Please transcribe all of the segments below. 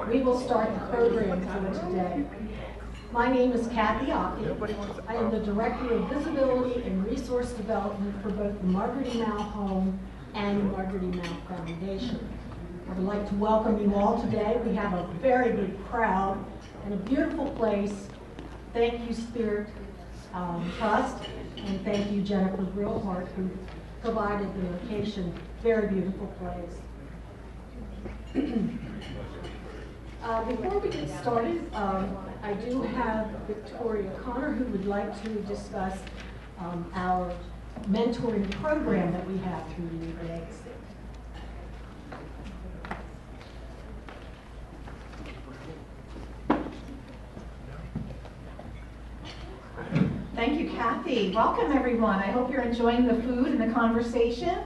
We will start the program for today. My name is Kathy Ockey. I am the Director of Visibility and Resource Development for both the Margaret E. Mao Home and the Margaret E. Mao Foundation. I would like to welcome you all today. We have a very big crowd and a beautiful place. Thank you, Spirit Trust, and thank you, Jennifer Brillhart, who provided the location. Very beautiful place. Before we get started, I do have Victoria Connor, who would like to discuss our mentoring program that we have through Leave a Legacy. Thank you, Kathy. Welcome, everyone. I hope you're enjoying the food and the conversation.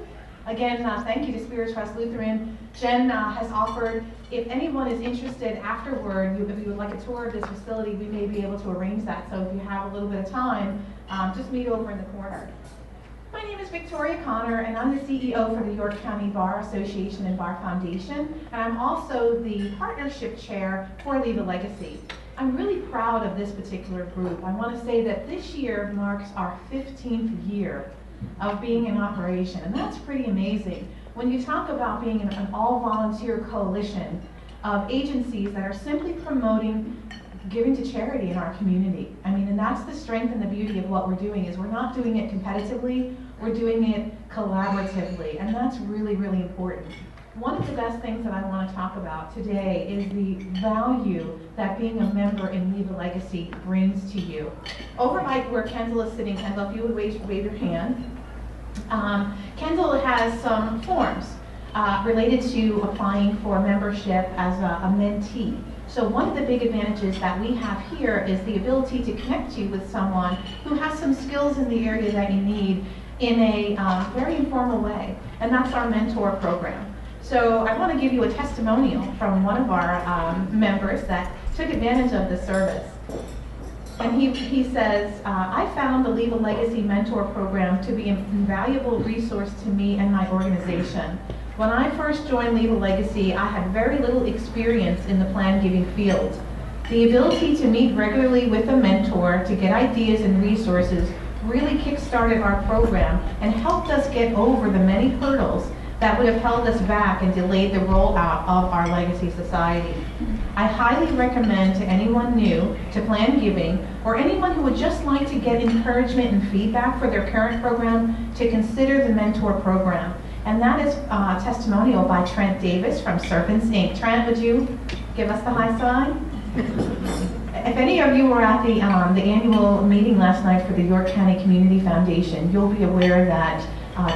Again, thank you to Spirit Trust Lutheran. Jen has offered, if anyone is interested afterward, if you would like a tour of this facility, we may be able to arrange that. So if you have a little bit of time, just meet over in the corner. My name is Victoria Connor, and I'm the CEO for the York County Bar Association and Bar Foundation, and I'm also the partnership chair for Leave a Legacy. I'm really proud of this particular group. I want to say that this year marks our 15th year of being in operation, and that's pretty amazing. When you talk about being an all-volunteer coalition of agencies that are simply promoting giving to charity in our community. I mean, and that's the strength and the beauty of what we're doing, is we're not doing it competitively, we're doing it collaboratively, and that's really, really important. One of the best things that I want to talk about today is the value that being a member in Leave a Legacy brings to you. Over by where Kendall is sitting, Kendall, if you would wave your hand. Kendall has some forms related to applying for membership as a mentee. So one of the big advantages that we have here is the ability to connect you with someone who has some skills in the area that you need in a very informal way, and that's our mentor program. So I want to give you a testimonial from one of our members that took advantage of the service. And he says, I found the Leave a Legacy mentor program to be an invaluable resource to me and my organization. When I first joined Leave a Legacy, I had very little experience in the plan giving field. The ability to meet regularly with a mentor to get ideas and resources really kick-started our program and helped us get over the many hurdles that would have held us back and delayed the rollout of our Legacy Society. I highly recommend to anyone new to plan giving, or anyone who would just like to get encouragement and feedback for their current program, to consider the mentor program. And that is a testimonial by Trent Davis from Serpents Inc. Trent, would you give us the high sign? If any of you were at the annual meeting last night for the York County Community Foundation, you'll be aware that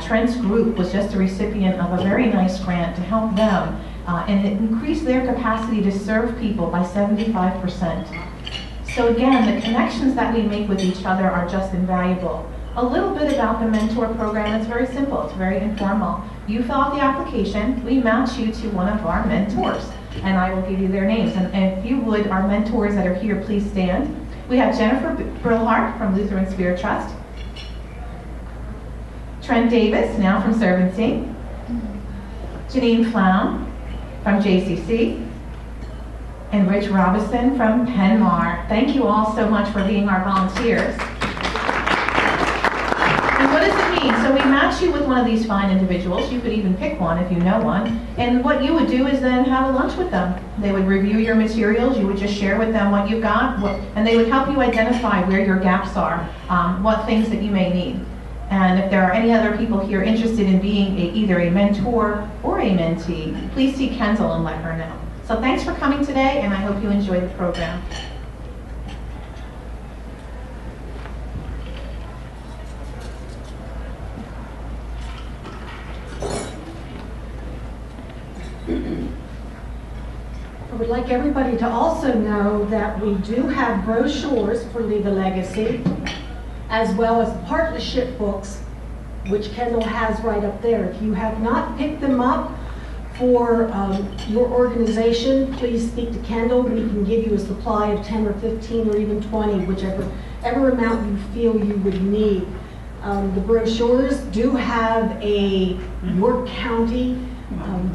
Trent's group was just a recipient of a very nice grant to help them and increase their capacity to serve people by 75%. So again, the connections that we make with each other are just invaluable. A little bit about the mentor program. It's very simple, it's very informal. You fill out the application, we match you to one of our mentors, and I will give you their names. And if you would, our mentors that are here, please stand. We have Jennifer Brillhart from Lutheran Spirit Trust, Trent Davis, now from Serpents Inc., Janine Flown from JCC, and Rich Robinson from Penmar. Thank you all so much for being our volunteers. And what does it mean? So we match you with one of these fine individuals. You could even pick one if you know one. And what you would do is then have a lunch with them. They would review your materials. You would just share with them what you've got, and they would help you identify where your gaps are, what things that you may need. And if there are any other people here interested in being either a mentor or a mentee, please see Kendall and let her know. So thanks for coming today, and I hope you enjoy the program. I would like everybody to also know that we do have brochures for Leave a Legacy, as well as partnership books, which Kendall has right up there. If you have not picked them up for your organization, please speak to Kendall. We can give you a supply of 10 or 15 or even 20, whichever amount you feel you would need. The brochures do have a York County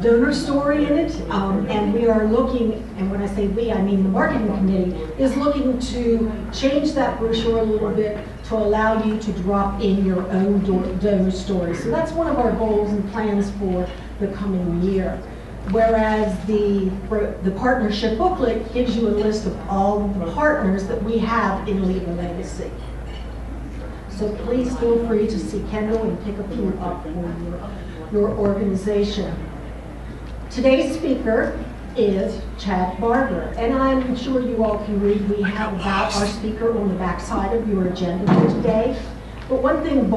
donor story in it, and we are looking, and when I say we, I mean the marketing committee, is looking to change that brochure a little bit to allow you to drop in your own donor story. So that's one of our goals and plans for the coming year. Whereas the partnership booklet gives you a list of all the partners that we have in Leave a Legacy. So please feel free to see Kendall and pick a few up for your organization. Today's speaker is Chad Barger, and I'm sure you all can read. We have about our speaker on the back side of your agenda for today. But one thing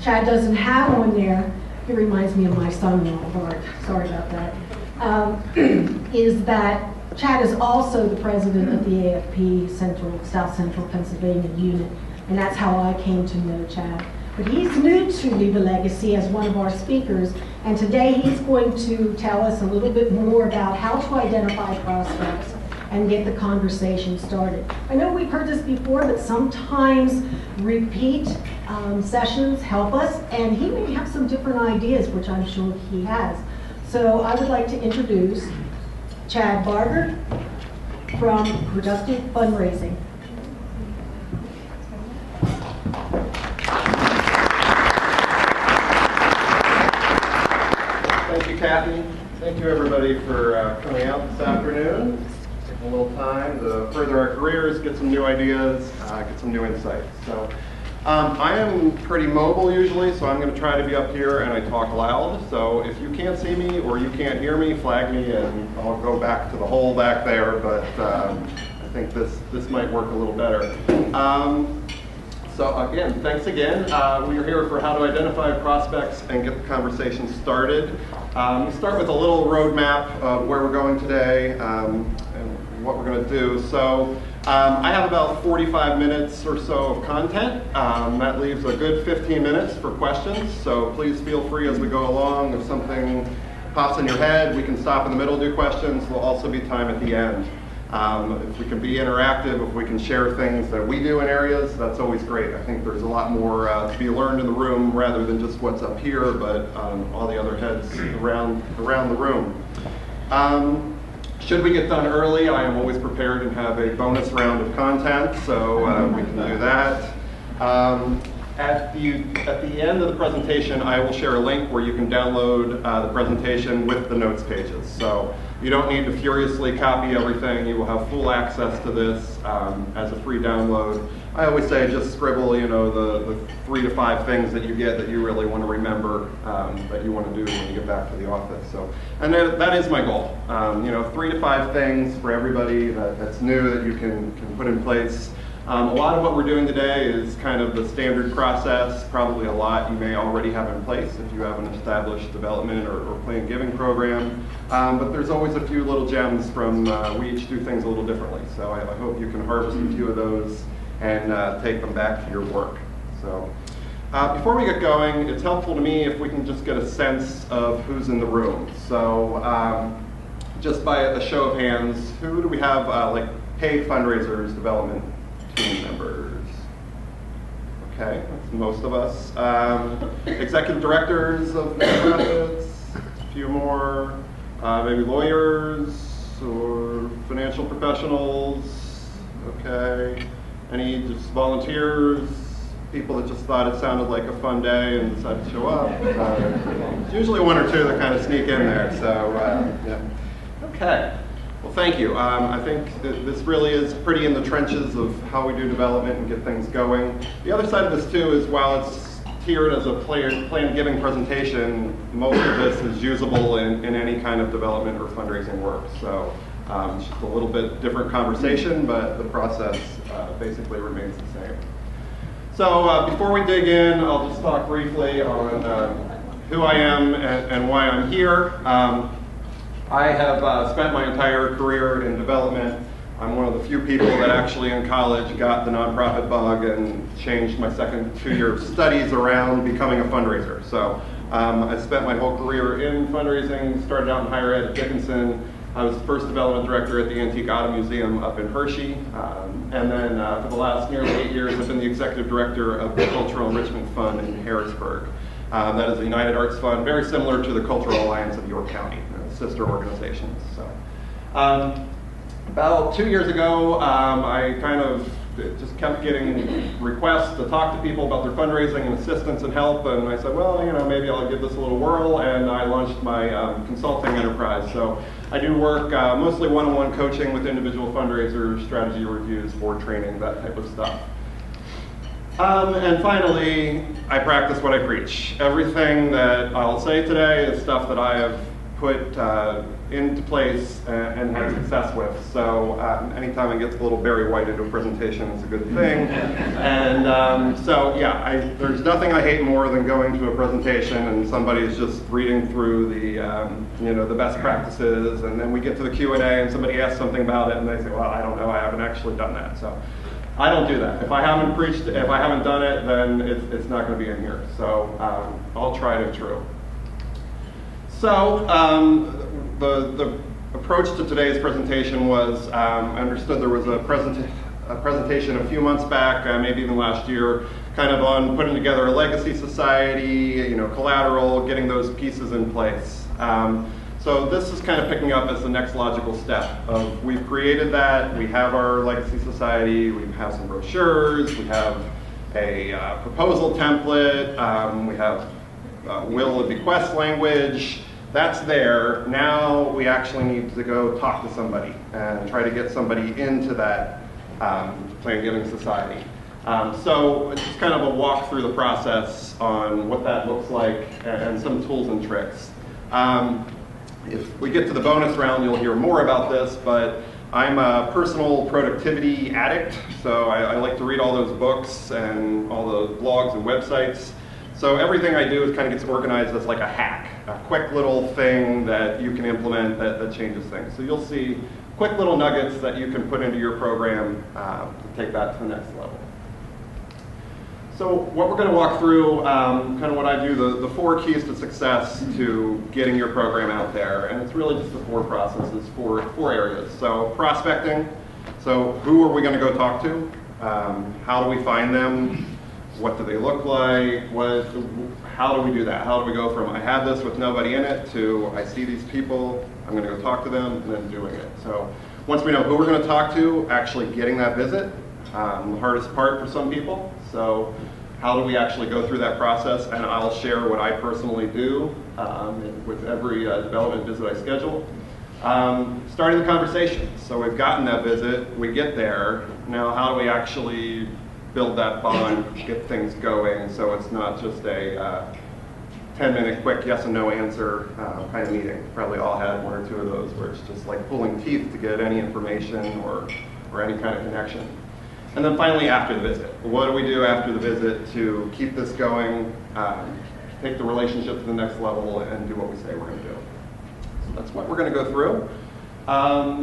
Chad doesn't have on there, he reminds me of my son-in-law, Bart, sorry about that, is that Chad is also the president of the AFP South Central Pennsylvania unit, and that's how I came to know Chad. But he's new to Leave a Legacy as one of our speakers, and today he's going to tell us a little bit more about how to identify prospects and get the conversation started. I know we've heard this before, but sometimes repeat sessions help us, and he may have some different ideas, which I'm sure he has. So I would like to introduce Chad Barger from Productive Fundraising. Thank you, Kathy. Thank you, everybody, for coming out this afternoon. Taking a little time to further our careers, get some new ideas, get some new insights. So, I am pretty mobile usually, so I'm going to try to be up here and I talk loud. So if you can't see me or you can't hear me, flag me and I'll go back to the hole back there. But I think this might work a little better. So again, thanks again. We are here for how to identify prospects and get the conversation started. We start with a little roadmap of where we're going today and what we're going to do. So I have about 45 minutes or so of content. That leaves a good 15 minutes for questions. So please feel free as we go along. If something pops in your head, we can stop in the middle, do questions. There'll also be time at the end. If we can be interactive, if we can share things that we do in areas, that's always great. I think there's a lot more to be learned in the room rather than just what's up here, but all the other heads around the room. Should we get done early, I am always prepared and have a bonus round of content, so we can do that. At the end of the presentation, I will share a link where you can download the presentation with the notes pages. So you don't need to furiously copy everything. You will have full access to this as a free download. I always say just scribble, the 3 to 5 things that you get that you really want to remember that you want to do when you get back to the office. So, and that is my goal. 3 to 5 things for everybody that's new that you can put in place. A lot of what we're doing today is kind of the standard process, probably a lot you may already have in place if you have an established development or planned giving program. But there's always a few little gems from, we each do things a little differently. So I hope you can harvest a few of those and take them back to your work. So before we get going, it's helpful to me if we can just get a sense of who's in the room. So just by a show of hands, who do we have like paid fundraisers, development team members? Okay, that's most of us. Executive directors of nonprofits, a few more, maybe lawyers or financial professionals. Okay, any just volunteers, people that just thought it sounded like a fun day and decided to show up. It's usually 1 or 2 that kind of sneak in there, so yeah. Okay. Well, thank you. I think this really is pretty in the trenches of how we do development and get things going. The other side of this too is while it's tiered as a planned giving presentation, most of this is usable in any kind of development or fundraising work. So it's just a little bit different conversation, but the process basically remains the same. So before we dig in, I'll just talk briefly on who I am and why I'm here. I have spent my entire career in development. I'm one of the few people that actually in college got the nonprofit bug and changed my second 2-year studies around becoming a fundraiser. So I spent my whole career in fundraising, started out in higher ed at Dickinson. I was the first development director at the Antique Auto Museum up in Hershey. And then for the last nearly 8 years, I've been the executive director of the Cultural Enrichment Fund in Harrisburg. That is the United Arts Fund, very similar to the Cultural Alliance of York County, sister organizations. So, about 2 years ago, I kind of just kept getting requests to talk to people about their fundraising and assistance and help, and I said, well, maybe I'll give this a little whirl, and I launched my consulting enterprise. So I do work mostly one-on-one coaching with individual fundraisers, strategy reviews, board training, that type of stuff. And finally, I practice what I preach. Everything that I'll say today is stuff that I have put into place and had success with. So anytime I get a little Barry White into a presentation, it's a good thing. And so yeah, there's nothing I hate more than going to a presentation and somebody's just reading through the best practices, and then we get to the Q&A and somebody asks something about it and they say, well, I don't know, I haven't actually done that. So I don't do that. If I haven't preached, if I haven't done it, then it's not going to be in here. So I'll try to true. So the approach to today's presentation was, I understood there was a presentation a few months back, maybe even last year, kind of on putting together a legacy society, collateral, getting those pieces in place. So this is kind of picking up as the next logical step of, we've created that, we have our legacy society, we have some brochures, we have a proposal template, we have will and bequest language. That's there. Now we actually need to go talk to somebody and try to get somebody into that Plan Giving Society. So it's just kind of a walk through the process on what that looks like and some tools and tricks. If we get to the bonus round, you'll hear more about this, but I'm a personal productivity addict, so I like to read all those books and all the blogs and websites. So everything I do is kind of gets organized as like a hack, a quick little thing that you can implement that changes things. So you'll see quick little nuggets that you can put into your program to take that to the next level. So what we're going to walk through, kind of what I do, the 4 keys to success to getting your program out there. And it's really just the 4 processes, 4 areas. So prospecting, so who are we going to go talk to? How do we find them? What do they look like? How do we do that? How do we go from I have this with nobody in it to I see these people, I'm going to go talk to them, and then doing it. So once we know who we're going to talk to, actually getting that visit, the hardest part for some people. So how do we actually go through that process? And I'll share what I personally do with every development visit I schedule. Starting the conversation. So we've gotten that visit, we get there. Now how do we actually build that bond, get things going, so it's not just a 10-minute quick yes and no answer kind of meeting. Probably all had 1 or 2 of those where it's just like pulling teeth to get any information or any kind of connection. And then finally, after the visit. What do we do after the visit to keep this going, take the relationship to the next level, and do what we say we're going to do? So that's what we're going to go through.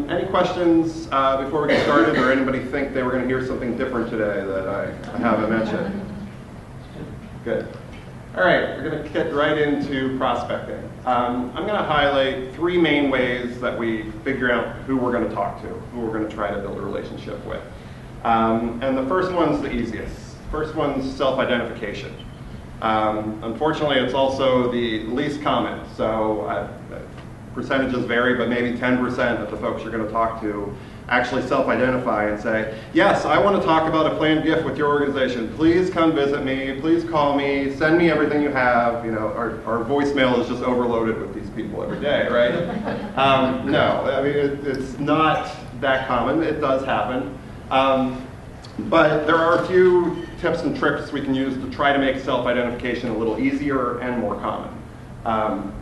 Any questions before we get started, or anybody think they were going to hear something different today that I haven't mentioned? Good. All right, we're going to get right into prospecting. I'm going to highlight 3 main ways that we figure out who we're going to talk to, who we're going to try to build a relationship with. And the first one's the easiest. First one's self-identification. Unfortunately, it's also the least common. So percentages vary, but maybe 10% of the folks you're going to talk to actually self-identify and say, yes, I want to talk about a planned gift with your organization. Please come visit me. Please call me. Send me everything you have. Our voicemail is just overloaded with these people every day, right? No, I mean, it's not that common. It does happen. But there are a few tips and tricks we can use to try to make self-identification a little easier and more common.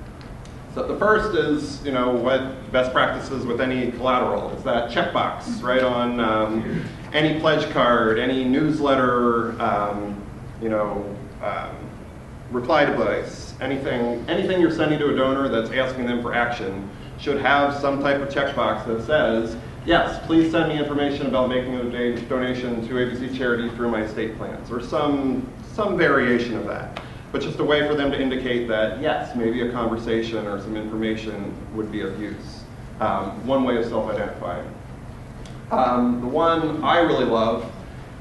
So the first is, what best practices with any collateral. It's that checkbox, right, on any pledge card, any newsletter, reply device, anything you're sending to a donor that's asking them for action should have some type of checkbox that says, yes, please send me information about making a donation to ABC Charity through my estate plans, or some variation of that. But just a way for them to indicate that, yes, maybe a conversation or some information would be of use. One way of self-identifying. The one I really love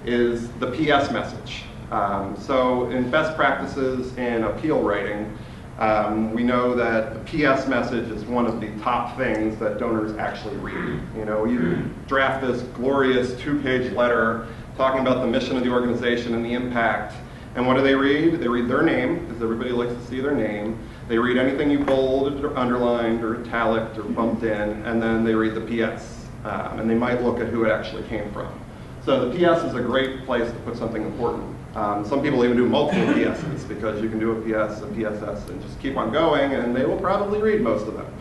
is the PS message. So in best practices in appeal writing, we know that the PS message is one of the top things that donors actually read. You know, you draft this glorious 2-page letter talking about the mission of the organization and the impact, and what do they read? They read their name, because everybody likes to see their name. They read anything you bolded or underlined or italiced or bumped in, and then they read the PS. And they might look at who it actually came from. So the PS is a great place to put something important. Some people even do multiple PSs, because you can do a PS, a PSS, and just keep on going, and they will probably read most of them.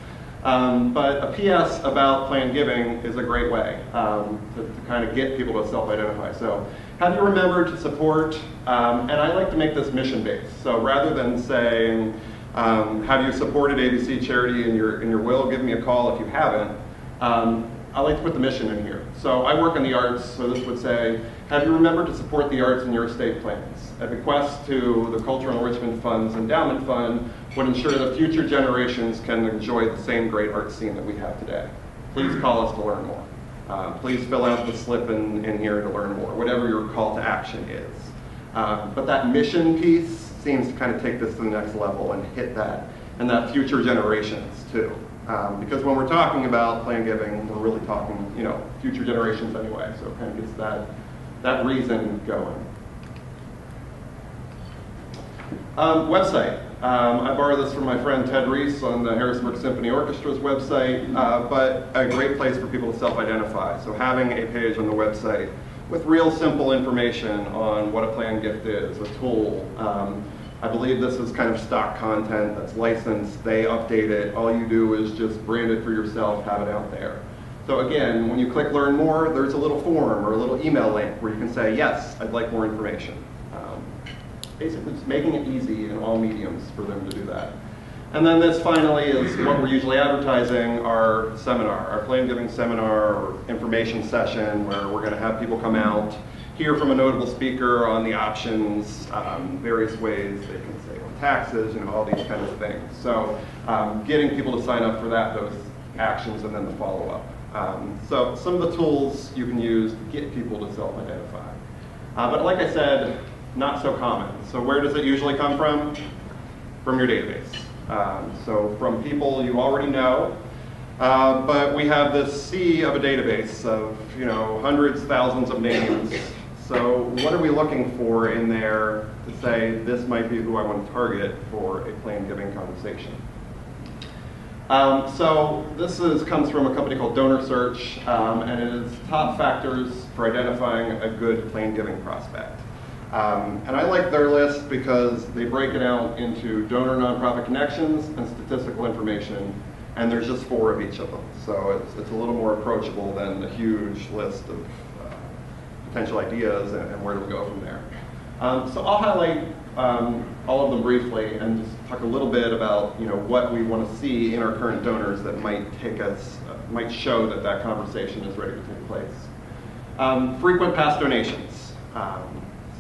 But a PS about planned giving is a great way to kind of get people to self-identify. So have you remembered to support, and I like to make this mission-based. So rather than saying, have you supported ABC Charity in your will, give me a call if you haven't, I like to put the mission in here. So I work in the arts, so this would say, have you remembered to support the arts in your estate plans? A bequest to the Cultural Enrichment Fund's endowment fund would ensure that future generations can enjoy the same great art scene that we have today. Please call us to learn more. Please fill out the slip in here to learn more, whatever your call to action is. But that mission piece seems to kind of take this to the next level and hit that, and that future generations too. Because when we're talking about planned giving, we're really talking, you know, future generations anyway, so it kind of gets that reason going. Website. I borrowed this from my friend Ted Reese on the Harrisburg Symphony Orchestra's website, but a great place for people to self-identify. So having a page on the website with real simple information on what a planned gift is, a tool. I believe this is kind of stock content that's licensed. They update it. All you do is just brand it for yourself, have it out there. So again, when you click Learn More, there's a little form or a little email link where you can say, yes, I'd like more information. Basically, just making it easy in all mediums for them to do that. And then this finally is what we're usually advertising, our seminar, our planned giving seminar or information session, where we're going to have people come out, hear from a notable speaker on the options, various ways they can save on taxes, you know, all these kinds of things. So getting people to sign up for that, those actions, and then the follow-up. So some of the tools you can use to get people to self-identify. But like I said, not so common. So where does it usually come from? From your database. So from people you already know. But we have this sea of a database of, you know, hundreds, thousands of names. So what are we looking for in there to say this might be who I want to target for a planned giving conversation? So this comes from a company called Donor Search, and it is top factors for identifying a good planned giving prospect. And I like their list because they break it out into donor nonprofit connections and statistical information, and there's just 4 of each of them. So it's a little more approachable than the huge list of potential ideas and where do we go from there. So I'll highlight all of them briefly and just talk a little bit about, you know, what we want to see in our current donors that might take us, might show that that conversation is ready to take place. Frequent past donations.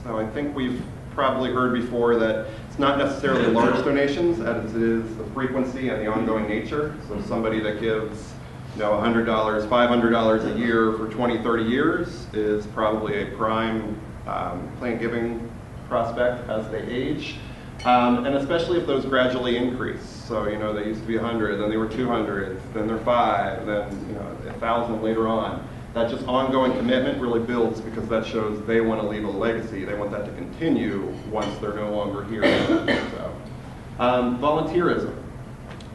So I think we've probably heard before that it's not necessarily large donations as it is the frequency and the ongoing nature. So somebody that gives, you know, $100, $500 a year for 20, 30 years is probably a prime planned giving prospect as they age. And especially if those gradually increase. So, you know, they used to be 100, then they were 200, then they're 5, then, you know, 1,000 later on. That just ongoing commitment really builds because that shows they want to leave a legacy. They want that to continue once they're no longer here. So, volunteerism.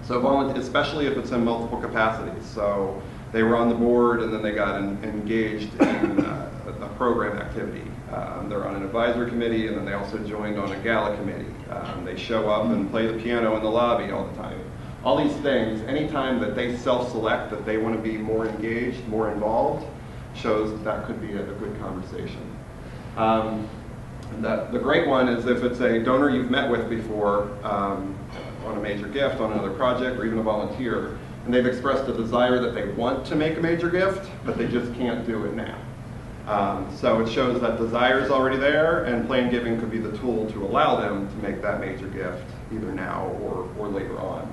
So especially if it's in multiple capacities. So they were on the board and then they got engaged in a program activity. They're on an advisory committee and then they also joined on a gala committee. They show up and play the piano in the lobby all the time. All these things, anytime that they self-select that they want to be more engaged, more involved, shows that could be a good conversation. The great one is if it's a donor you've met with before on a major gift, on another project, or even a volunteer, and they've expressed a desire that they want to make a major gift, but they just can't do it now. So it shows that desire is already there, and planned giving could be the tool to allow them to make that major gift either now or later on.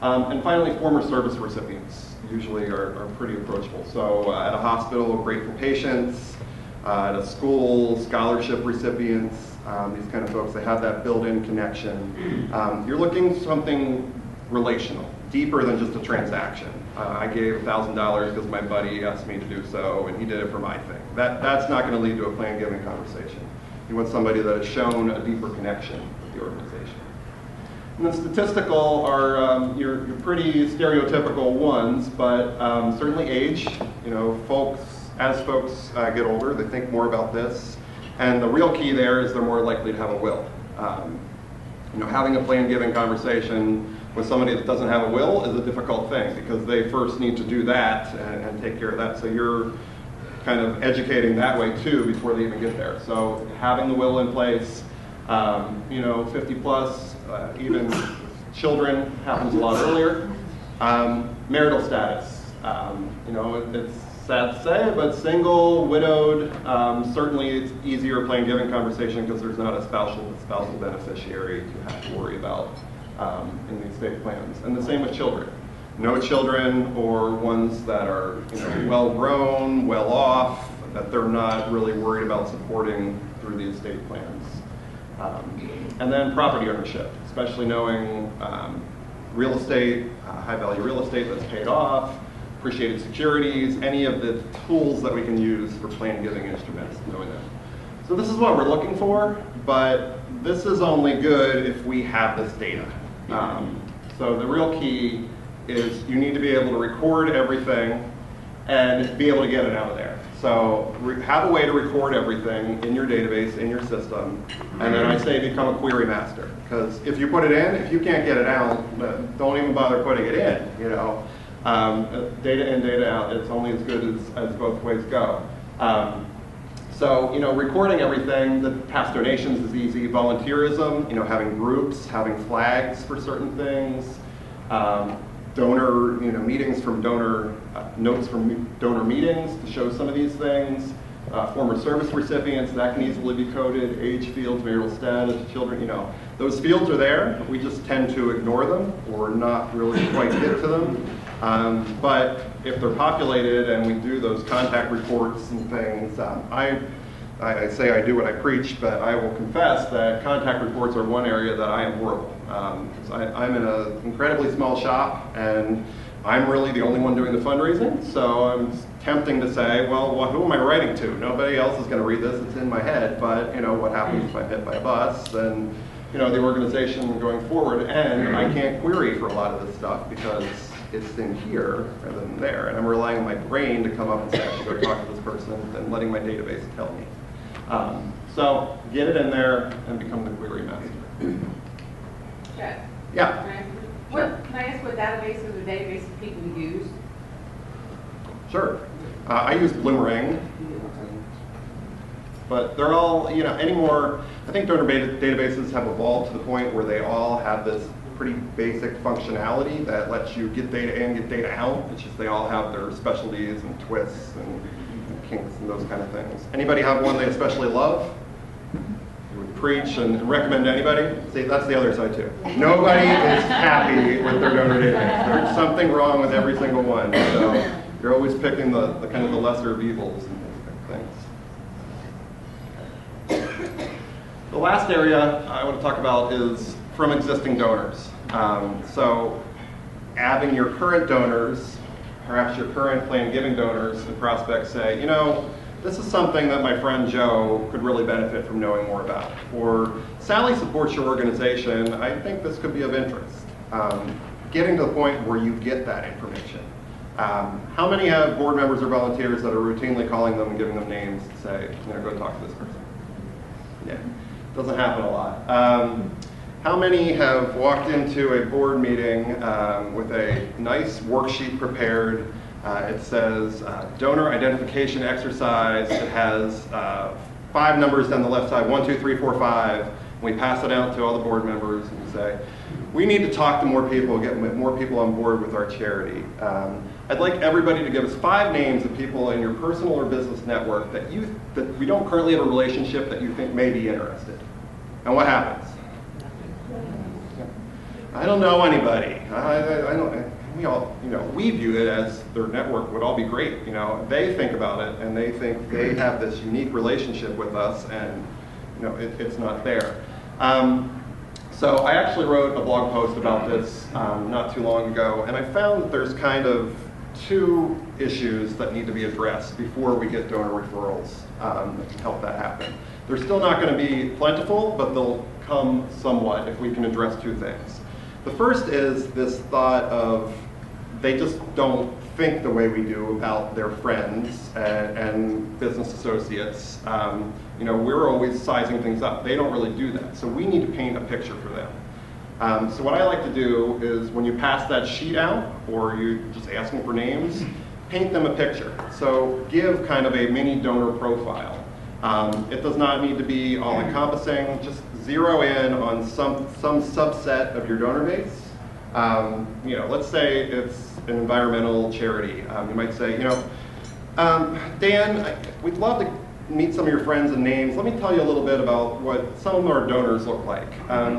And finally, former service recipients usually are pretty approachable. So at a hospital, grateful patients, at a school, scholarship recipients, these kind of folks, they have that built-in connection. You're looking for something relational, deeper than just a transaction. I gave $1,000 because my buddy asked me to do so, and he did it for my thing. That's not going to lead to a plan giving conversation. You want somebody that has shown a deeper connection with the organization. And the statistical are your pretty stereotypical ones, but certainly age. You know, as folks get older, they think more about this. And the real key there is they're more likely to have a will. You know, having a plan giving conversation with somebody that doesn't have a will is a difficult thing because they first need to do that and take care of that. So you're kind of educating that way too before they even get there. So having the will in place, you know, 50 plus, even children happens a lot earlier. Marital status, you know, it's sad to say, but single, widowed, certainly it's easier plan giving conversation because there's not a spousal beneficiary to have to worry about in the estate plans. And the same with children. No children or ones that are, you know, well grown, well off, that they're not really worried about supporting through the estate plans. And then property ownership, especially knowing real estate, high value real estate that's paid off, appreciated securities, any of the tools that we can use for plan giving instruments, knowing that. So this is what we're looking for, but this is only good if we have this data. So the real key is you need to be able to record everything and be able to get it out of there. So have a way to record everything in your database, in your system, and then I say become a query master. Because if you put it in, if you can't get it out, don't even bother putting it in, you know. Data in, data out, it's only as good as both ways go. So, you know, recording everything, the past donations is easy. Volunteerism, you know, having groups, having flags for certain things. Donor, you know, meetings from donor, notes from donor meetings to show some of these things. Former service recipients, that can easily be coded. Age fields, marital status, children, you know. Those fields are there, we just tend to ignore them or not really quite get to them. But if they're populated and we do those contact reports and things, I say I do what I preach, but I will confess that contact reports are one area that I am horrible. I'm in an incredibly small shop and I'm really the only one doing the fundraising, so I'm tempting to say, well, who am I writing to? Nobody else is going to read this, it's in my head, but you know, what happens if I'm hit by a bus? And you know, the organization going forward, and I can't query for a lot of this stuff because it's in here rather than there, and I'm relying on my brain to come up and say I should go talk to this person and letting my database tell me. So get it in there and become the query master. Chad, Yeah. can I ask what databases or databases people use? Sure. I use Bloomerang, but they're all, you know, anymore, I think donor databases have evolved to the point where they all have this pretty basic functionality that lets you get data in, get data out. It's just they all have their specialties and twists and kinks and those kind of things. Anybody have one they especially love? You would preach and recommend to anybody? See, that's the other side too. Nobody is happy with their donor database. There's something wrong with every single one. So you're always picking the kind of the lesser of evils and things. The last area I want to talk about is from existing donors. So having your current donors, perhaps your current plan giving donors and prospects say, you know, this is something that my friend Joe could really benefit from knowing more about. Or Sally supports your organization, I think this could be of interest. Getting to the point where you get that information. How many have board members or volunteers that are routinely calling them and giving them names to say, you know, go talk to this person? Yeah, doesn't happen a lot. How many have walked into a board meeting with a nice worksheet prepared? It says donor identification exercise. It has 5 numbers down the left side, 1, 2, 3, 4, 5. We pass it out to all the board members and say, we need to talk to more people, get more people on board with our charity. I'd like everybody to give us 5 names of people in your personal or business network that we don't currently have a relationship that you think may be interested. And what happens? I don't know anybody. I don't. We all, you know, we view it as their network would all be great. You know, they think about it and they think they have this unique relationship with us, and it's not there. So I actually wrote a blog post about this not too long ago, and I found that there's kind of two issues that need to be addressed before we get donor referrals that can help that happen. They're still not going to be plentiful, but they'll come somewhat if we can address two things. The first is this thought of they just don't think the way we do about their friends and business associates. We're always sizing things up. They don't really do that. So we need to paint a picture for them. So what I like to do is when you pass that sheet out or you're just asking for names, paint them a picture. So give kind of a mini donor profile. It does not need to be all encompassing. Just zero in on some subset of your donor base. Let's say it's an environmental charity. You might say, Dan, we'd love to meet some of your friends and names. Let me tell you a little bit about what some of our donors look like.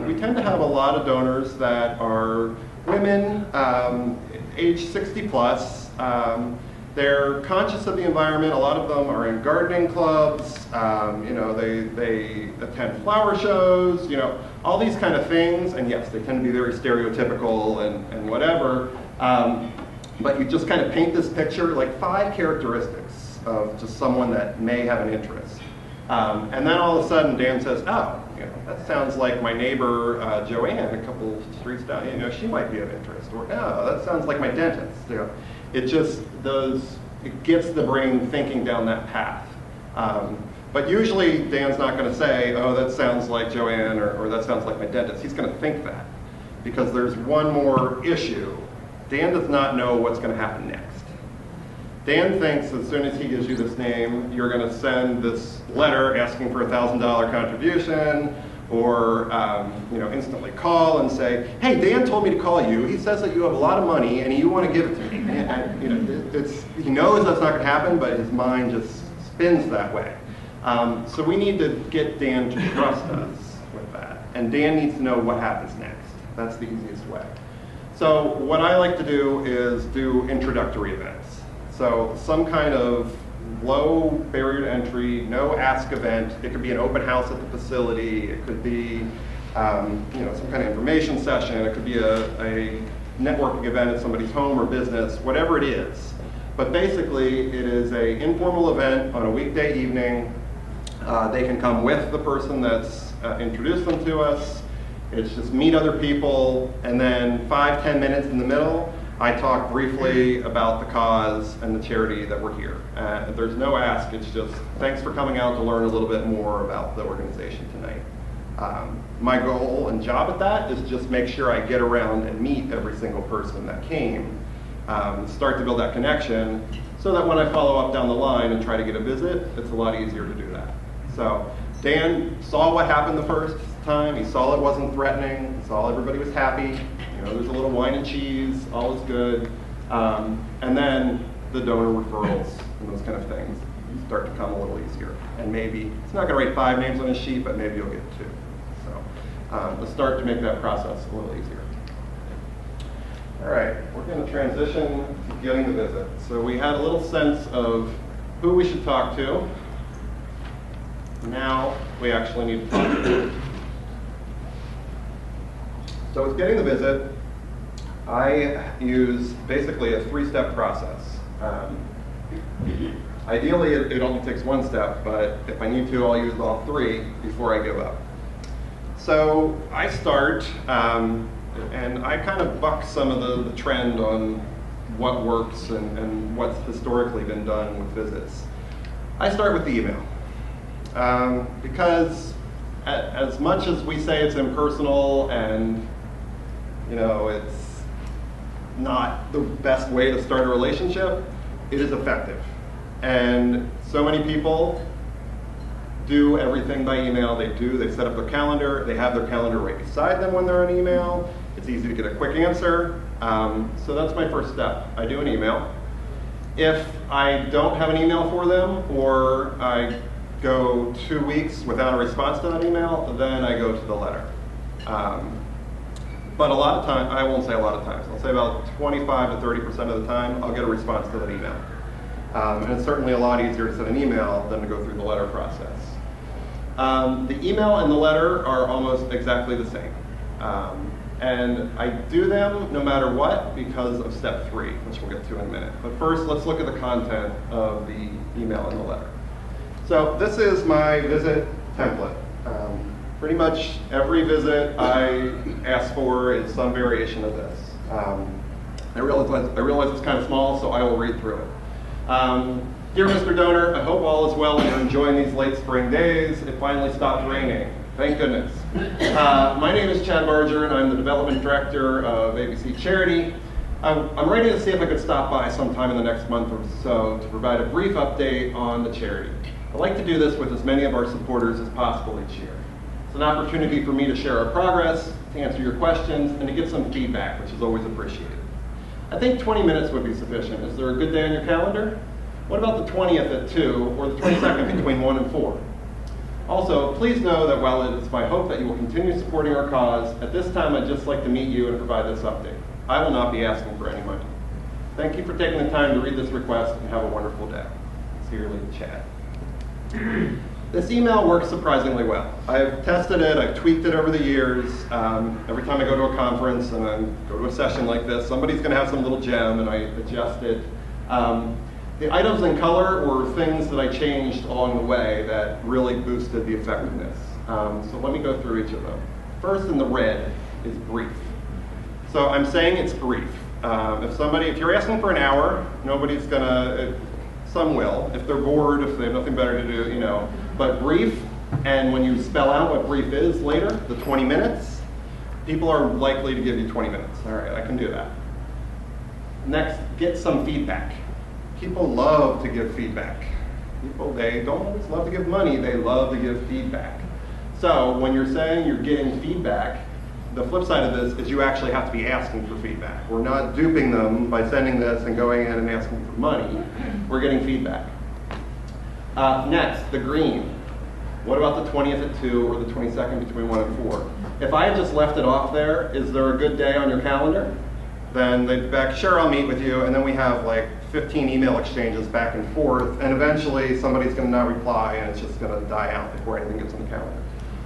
We tend to have a lot of donors that are women, age 60 plus. They're conscious of the environment. A lot of them are in gardening clubs. They attend flower shows. All these kind of things. And yes, they tend to be very stereotypical and whatever. But you just kind of paint this picture, like 5 characteristics of just someone that may have an interest. And then all of a sudden, Dan says, "Oh, that sounds like my neighbor Joanne, a couple streets down. She might be of interest." Or, "Oh, that sounds like my dentist." It gets the brain thinking down that path. But usually Dan's not going to say, "Oh, that sounds like Joanne," or "that sounds like my dentist." He's going to think that because there's one more issue. Dan does not know what's going to happen next. Dan thinks as soon as he gives you this name, you're going to send this letter asking for a $1,000 contribution, or instantly call and say, "Hey, Dan told me to call you. He says that you have a lot of money and you want to give it to me." And, he knows that's not going to happen, but his mind just spins that way. So we need to get Dan to trust us with that, and Dan needs to know what happens next. That's the easiest way. So what I like to do is do introductory events. So some kind of low barrier to entry, no ask event. It could be an open house at the facility. It could be some kind of information session. It could be a networking event at somebody's home or business, whatever it is. But basically, it is an informal event on a weekday evening. They can come with the person that's introduced them to us. It's just meet other people, and then 5-10 minutes in the middle, I talk briefly about the cause and the charity that we're here. There's no ask, it's just thanks for coming out to learn a little bit more about the organization tonight. My goal and job at that is just make sure I get around and meet every single person that came, start to build that connection, so that when I follow up down the line and try to get a visit, it's a lot easier to do that. So Dan saw what happened the first time. He saw it wasn't threatening. He saw everybody was happy. There's a little wine and cheese, all is good. And then the donor referrals and those kind of things start to come a little easier. And maybe, it's not going to write 5 names on his sheet, but maybe you'll get 2. So let's start to make that process a little easier. All right, we're going to transition to getting the visit. So we had a little sense of who we should talk to. Now we actually need to talk to them. So with getting the visit, I use basically a 3-step process. Ideally, it only takes 1 step, but if I need to, I'll use all 3 before I give up. So I start, and I kind of buck some of the trend on what works and what's historically been done with visits. I start with the email. Because as much as we say it's impersonal and it's not the best way to start a relationship, it is effective. And so many people do everything by email. They set up their calendar, they have their calendar right beside them when they're on email. It's easy to get a quick answer. So that's my first step. I do an email. If I don't have an email for them, or I go 2 weeks without a response to that email, then I go to the letter. But a lot of times, I won't say a lot of times, I'll say about 25 to 30% of the time, I'll get a response to that email. And it's certainly a lot easier to send an email than to go through the letter process. The email and the letter are almost exactly the same. And I do them no matter what because of step 3, which we'll get to in a minute. But first, let's look at the content of the email and the letter. So this is my visit template. Pretty much every visit I ask for is some variation of this. I realize it's kind of small, so I will read through it. Dear Mr. Donor, I hope all is well and you're enjoying these late spring days. It finally stopped raining. Thank goodness. My name is Chad Barger and I'm the Development Director of ABC Charity. I'm ready to see if I could stop by sometime in the next month or so to provide a brief update on the charity. I'd like to do this with as many of our supporters as possible each year. It's an opportunity for me to share our progress, to answer your questions, and to get some feedback, which is always appreciated. I think 20 minutes would be sufficient. Is there a good day on your calendar? What about the 20th at 2 or the 22nd between 1 and 4? Also, please know that while it is my hope that you will continue supporting our cause, at this time I'd just like to meet you and provide this update. I will not be asking for any money. Thank you for taking the time to read this request and have a wonderful day. Sincerely, Chad. This email works surprisingly well. I've tested it, I've tweaked it over the years. Every time I go to a conference and I go to a session like this, somebody's going to have some little gem and I adjust it. The items in color were things that I changed along the way that really boosted the effectiveness. So let me go through each of them. First in the red is brief. So I'm saying it's brief. If you're asking for an hour, nobody's gonna, some will. If they're bored, if they have nothing better to do, you know. But brief, and when you spell out what brief is later, the 20 minutes, people are likely to give you 20 minutes. All right, I can do that. Next, get some feedback. People love to give feedback. They don't always love to give money, they love to give feedback. So when you're saying you're getting feedback, the flip side of this is you actually have to be asking for feedback. We're not duping them by sending this and going in and asking for money. We're getting feedback. Next, the green. What about the 20th at 2 or the 22nd between 1 and 4? If I had just left it off there, is there a good day on your calendar? Then they'd be back, sure, I'll meet with you, and then we have like 15 email exchanges back and forth, and eventually somebody's going to not reply and it's just going to die out before anything gets on the calendar.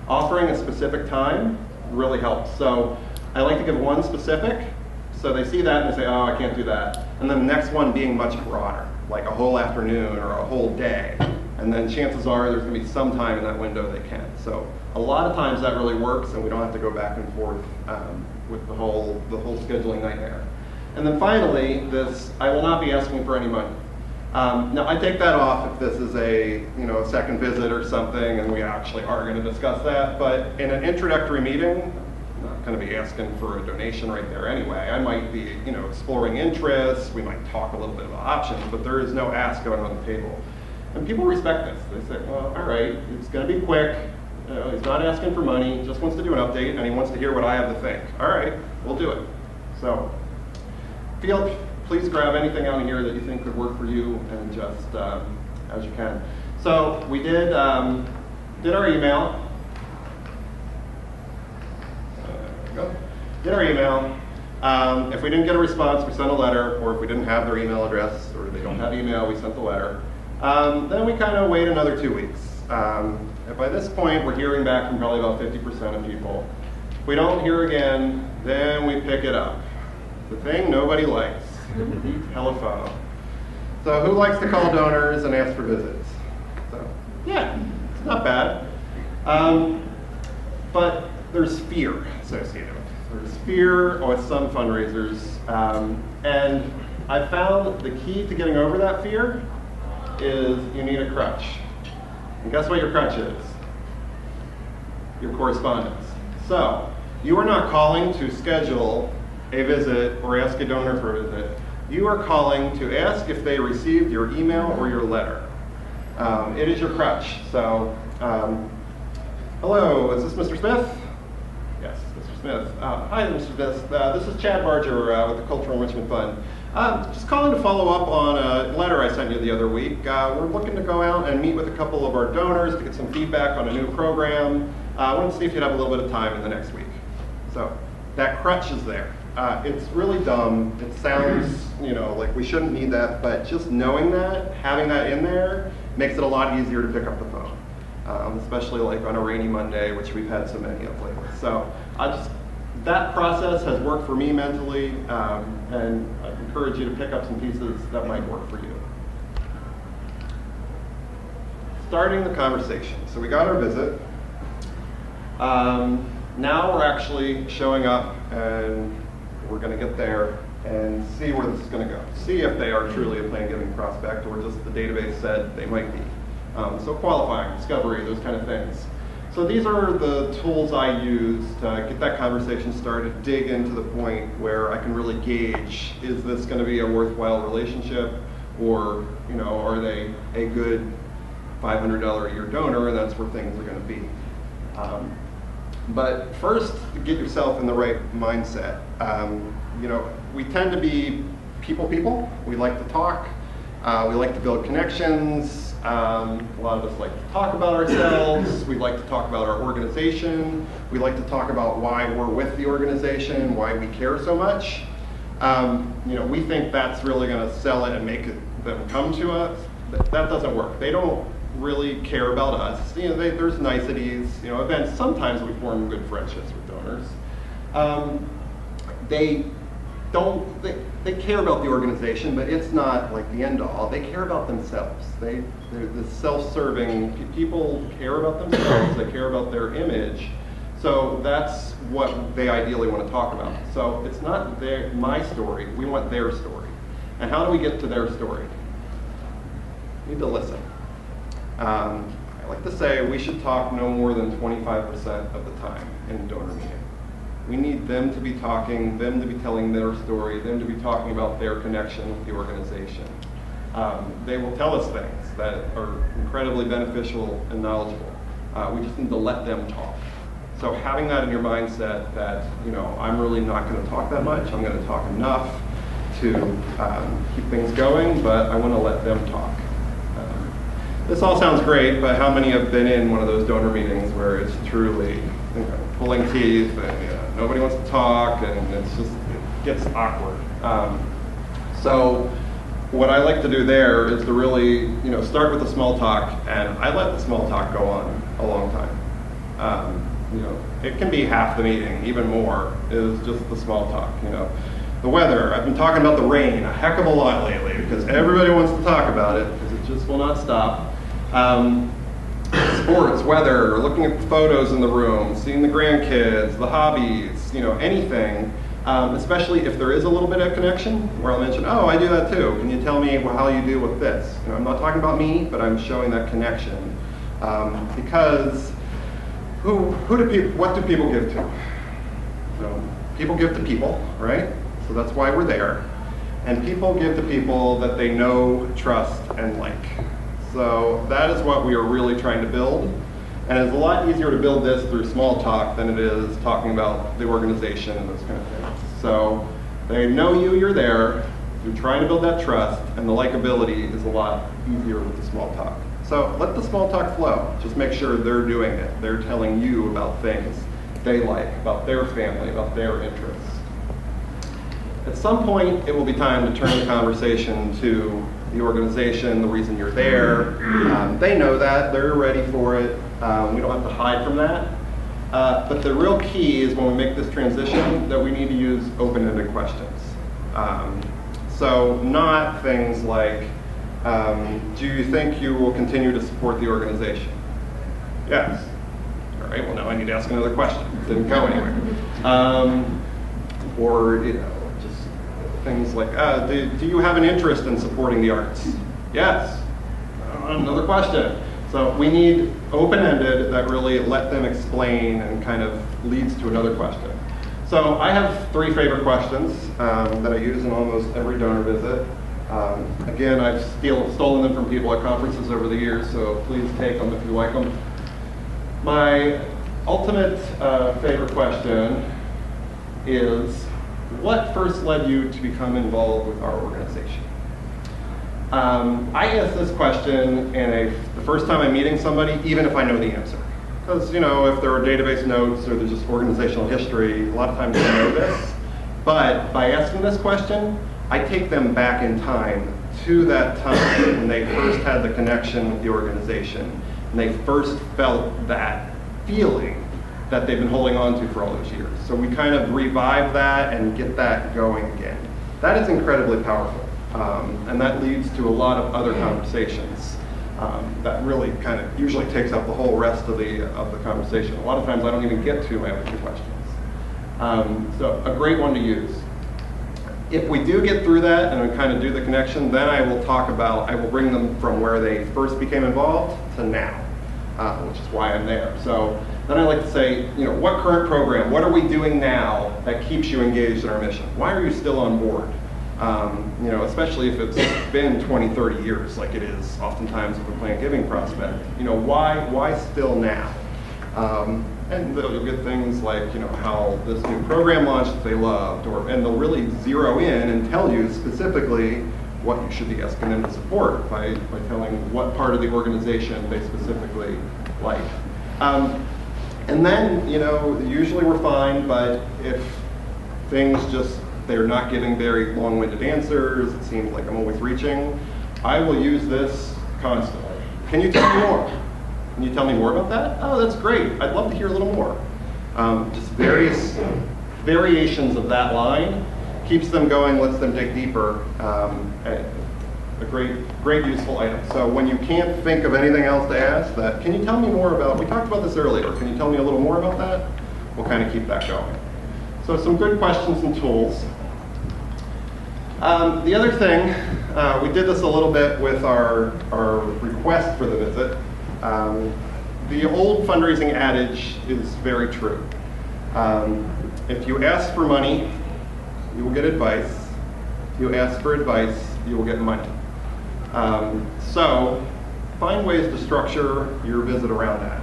Offering a specific time really helps. So I like to give one specific, so they see that and they say, oh, I can't do that. And then the next one being much broader, like a whole afternoon or a whole day. And then chances are there's going to be some time in that window they can. So a lot of times that really works and we don't have to go back and forth with the whole scheduling nightmare. And then finally, this, I will not be asking for any money. Now I take that off if this is a second visit or something and we actually are going to discuss that, but in an introductory meeting, I'm not going to be asking for a donation right there anyway. I might be exploring interests, we might talk a little bit about options, but there is no ask going on the table. And people respect this. They say, well, all right, it's going to be quick, he's not asking for money, he just wants to do an update and he wants to hear what I have to think. All right, we'll do it. So please grab anything out of here that you think could work for you and just as you can. So we did our email. There we go. Did our email. If we didn't get a response, we sent a letter, or if we didn't have their email address, or they don't have email, we sent the letter. Then we kind of wait another 2 weeks. And by this point, we're hearing back from probably about 50% of people. If we don't hear again, then we pick it up. The thing nobody likes, the telephone. So who likes to call donors and ask for visits? So yeah, it's not bad. But there's fear associated with it. There's fear with some fundraisers. And I found the key to getting over that fear is you need a crutch. And guess what your crutch is? Your correspondence. So you are not calling to schedule a visit or ask a donor for a visit. You are calling to ask if they received your email or your letter. It is your crutch. So, hello, is this Mr. Smith? Yes, Mr. Smith. Hi, Mr. Smith. This is Chad Barger with the Cultural Enrichment Fund. Just calling to follow up on a letter I sent you the other week. We're looking to go out and meet with a couple of our donors to get some feedback on a new program. I wanted to see if you'd have a little bit of time in the next week. So that crutch is there. It's really dumb. It sounds, like we shouldn't need that, but just knowing that, having that in there, makes it a lot easier to pick up the phone. especially like on a rainy Monday, which we've had so many of lately. So that process has worked for me mentally, and I encourage you to pick up some pieces that might work for you. Starting the conversation. So we got our visit. Now we're actually showing up, and we're going to get there and see where this is going to go. See if they are truly a plan giving prospect, or just the database said they might be. So qualifying, discovery, those kind of things. So these are the tools I use to get that conversation started, dig into the point where I can really gauge, is this going to be a worthwhile relationship, or are they a good $500 a year donor, and that's where things are going to be. But first, get yourself in the right mindset. We tend to be people. We like to talk. We like to build connections. A lot of us like to talk about ourselves. We like to talk about our organization. We like to talk about why we're with the organization, why we care so much. We think that's really going to sell it and make them come to us. That doesn't work. They don't really care about us. There's niceties. Events. Sometimes we form good friendships with donors. They care about the organization, but it's not like the end all. They care about themselves. They're the self-serving people care about themselves. They care about their image. So that's what they ideally want to talk about. So it's not my story. We want their story. And how do we get to their story? We need to listen. I like to say we should talk no more than 25% of the time in a donor meeting. We need them to be talking, them to be telling their story, them to be talking about their connection with the organization. They will tell us things that are incredibly beneficial and knowledgeable. We just need to let them talk. So having that in your mindset that, I'm really not going to talk that much, I'm going to talk enough to keep things going, but I want to let them talk. This all sounds great, but how many have been in one of those donor meetings where it's truly pulling teeth and nobody wants to talk, and it gets awkward. So what I like to do there is to really start with the small talk, and I let the small talk go on a long time. It can be half the meeting, even more, is just the small talk. The weather, I've been talking about the rain a heck of a lot lately because everybody wants to talk about it because it just will not stop. Sports, weather, looking at the photos in the room, seeing the grandkids, the hobbies, anything, especially if there is a little bit of connection where I'll mention, oh, I do that too. Can you tell me how you do with this? I'm not talking about me, but I'm showing that connection. Because what do people give to? People give to people, right? So that's why we're there. And people give to people that they know, trust, and like. So that is what we are really trying to build. And it's a lot easier to build this through small talk than it is talking about the organization and those kind of things. So they know you're there, you're trying to build that trust, and the likability is a lot easier with the small talk. So let the small talk flow. Just make sure they're doing it. They're telling you about things they like, about their family, about their interests. At some point, it will be time to turn the conversation to the organization, the reason you're there. They know that, they're ready for it. We don't have to hide from that. But the real key is when we make this transition that we need to use open-ended questions. So not things like, do you think you will continue to support the organization? Yes. All right, well now I need to ask another question. It didn't go anywhere. Or, just things like, do you have an interest in supporting the arts? Yes. Another question. So we need open-ended that really let them explain and kind of leads to another question. So I have 3 favorite questions that I use in almost every donor visit. Again, I've stolen them from people at conferences over the years, so please take them if you like them. My ultimate favorite question is, what first led you to become involved with our organization? I ask this question the first time I'm meeting somebody, even if I know the answer. Because, if there are database notes or there's just organizational history, a lot of times I know this. But by asking this question, I take them back in time to that time when they first had the connection with the organization. and they first felt that feeling that they've been holding on to for all those years. So we kind of revive that and get that going again. That is incredibly powerful, and that leads to a lot of other conversations that really kind of usually takes up the whole rest of the conversation. A lot of times I don't even get to my other two questions. So a great one to use. If we do get through that and we kind of do the connection, then I will bring them from where they first became involved to now, which is why I'm there. So then I like to say, what current program, what are we doing now that keeps you engaged in our mission? Why are you still on board? Especially if it's been 20, 30 years, like it is oftentimes with a planned giving prospect. Why still now? And you'll get things like, how this new program launched that they loved, and they'll really zero in and tell you specifically what you should be asking them to support by telling what part of the organization they specifically like. And then, usually we're fine, but if things they're not giving very long-winded answers, it seems like I'm always reaching, I will use this constantly. Can you tell me more? Can you tell me more about that? Oh, that's great. I'd love to hear a little more. Just various variations of that line keeps them going, lets them dig deeper. A great useful item. So when you can't think of anything else to ask, can you tell me more about, we talked about this earlier, can you tell me a little more about that? We'll kind of keep that going. So some good questions and tools. The other thing, we did this a little bit with our request for the visit. The old fundraising adage is very true. If you ask for money, you will get advice. If you ask for advice, you will get money. So find ways to structure your visit around that.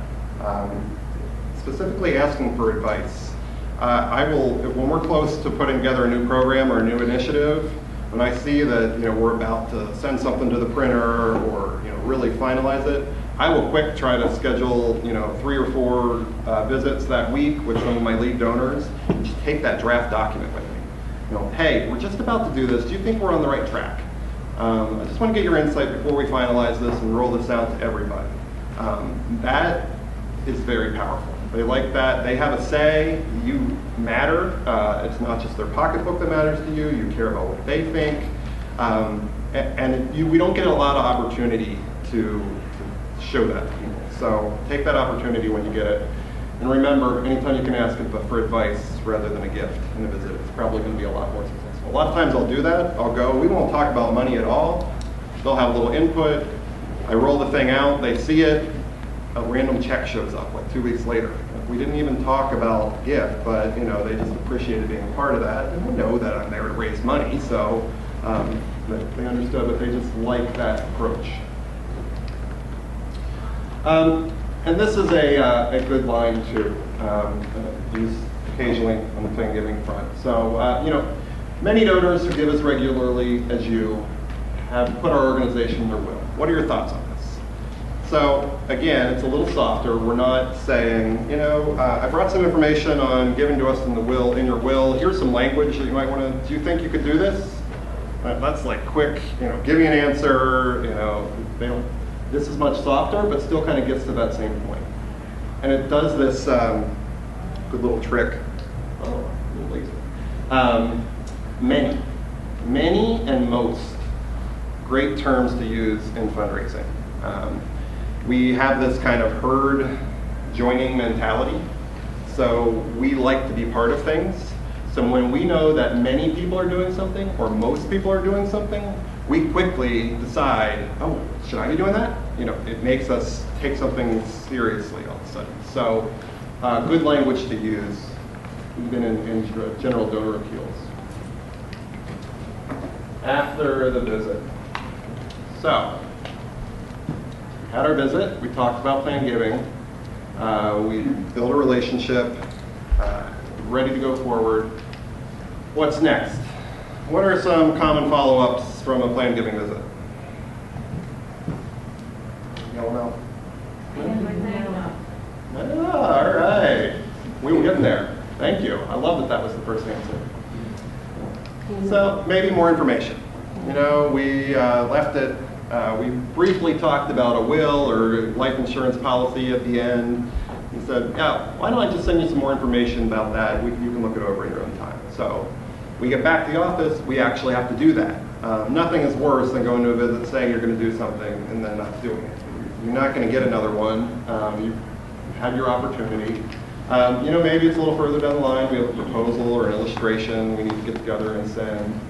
Specifically asking for advice. When we're close to putting together a new program or a new initiative, when I see that we're about to send something to the printer or really finalize it, I will try to schedule 3 or 4 visits that week with some of my lead donors and just take that draft document with me. Hey, we're just about to do this. Do you think we're on the right track? I just want to get your insight before we finalize this and roll this out to everybody. That is very powerful. They like that. They have a say. You matter. It's not just their pocketbook that matters to you. You care about what they think. We don't get a lot of opportunity to show that to people. So take that opportunity when you get it. And remember, anytime you can ask for advice rather than a gift in a visit, it's probably going to be a lot more successful. A lot of times I'll do that. I'll go, we won't talk about money at all. They'll have a little input. I roll the thing out. They see it. A random check shows up like 2 weeks later. We didn't even talk about gift, but they just appreciated being a part of that. And they know that I'm there to raise money, so they understood that they just like that approach. And this is a good line too, used occasionally on the planned giving front. So, many donors who give us regularly as you have put our organization in their will. What are your thoughts on this? So, again, it's a little softer. We're not saying, I brought some information on giving to us in your will. Here's some language that you might want to, do you think you could do this? That's like quick, give me an answer, this is much softer, but still kind of gets to that same point. And it does this good little trick. Oh, a little lazy. Many and most, great terms to use in fundraising. We have this kind of herd joining mentality. So we like to be part of things. So when we know that many people are doing something, or most people are doing something, we quickly decide, oh, should I be doing that? It makes us take something seriously all of a sudden. So good language to use, even in general donor appeals. After the visit. So, we had our visit, we talked about planned giving, we built a relationship, ready to go forward. What's next? What are some common follow-ups from a planned giving visit? Y'all know? All right. We were getting there. Thank you. I love that was the first answer. So maybe more information. We left it We briefly talked about a will or life insurance policy at the end. He said, yeah, why don't I just send you some more information about that? You can look it over in your own time. So we get back to the office, we actually have to do that. Nothing is worse than going to a visit saying you're going to do something and then not doing it. You're not going to get another one. You've had your opportunity. Maybe it's a little further down the line. We have a proposal or an illustration we need to get together and send.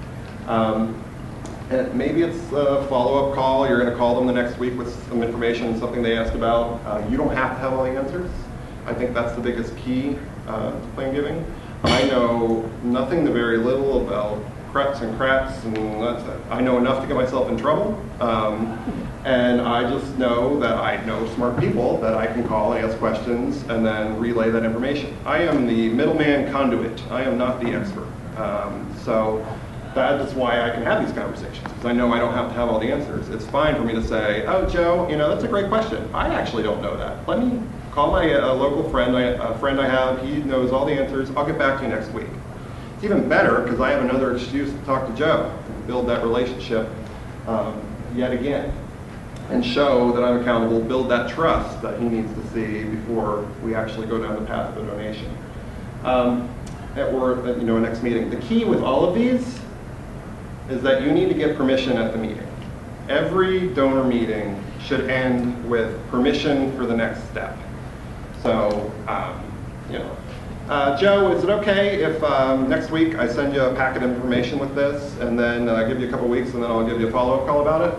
And maybe it's a follow-up call. You're going to call them the next week with some information, something they asked about. You don't have to have all the answers. I think that's the biggest key to plan giving. I know nothing to very little about creps and craps, and I know enough to get myself in trouble. And I just know that I know smart people that I can call and ask questions and then relay that information. I am the middleman conduit. I am not the expert. So that is why I can have these conversations, because I know I don't have to have all the answers. It's fine for me to say, oh, Joe, that's a great question. I actually don't know that. Let me call my local friend, a friend I have. He knows all the answers. I'll get back to you next week. It's even better because I have another excuse to talk to Joe and build that relationship yet again and show that I'm accountable, build that trust that he needs to see before we actually go down the path of a donation. Or a next meeting. The key with all of these is that you need to get permission at the meeting. Every donor meeting should end with permission for the next step. So, Joe, is it okay if next week I send you a packet of information with this and then give you a couple weeks and then I'll give you a follow-up call about it?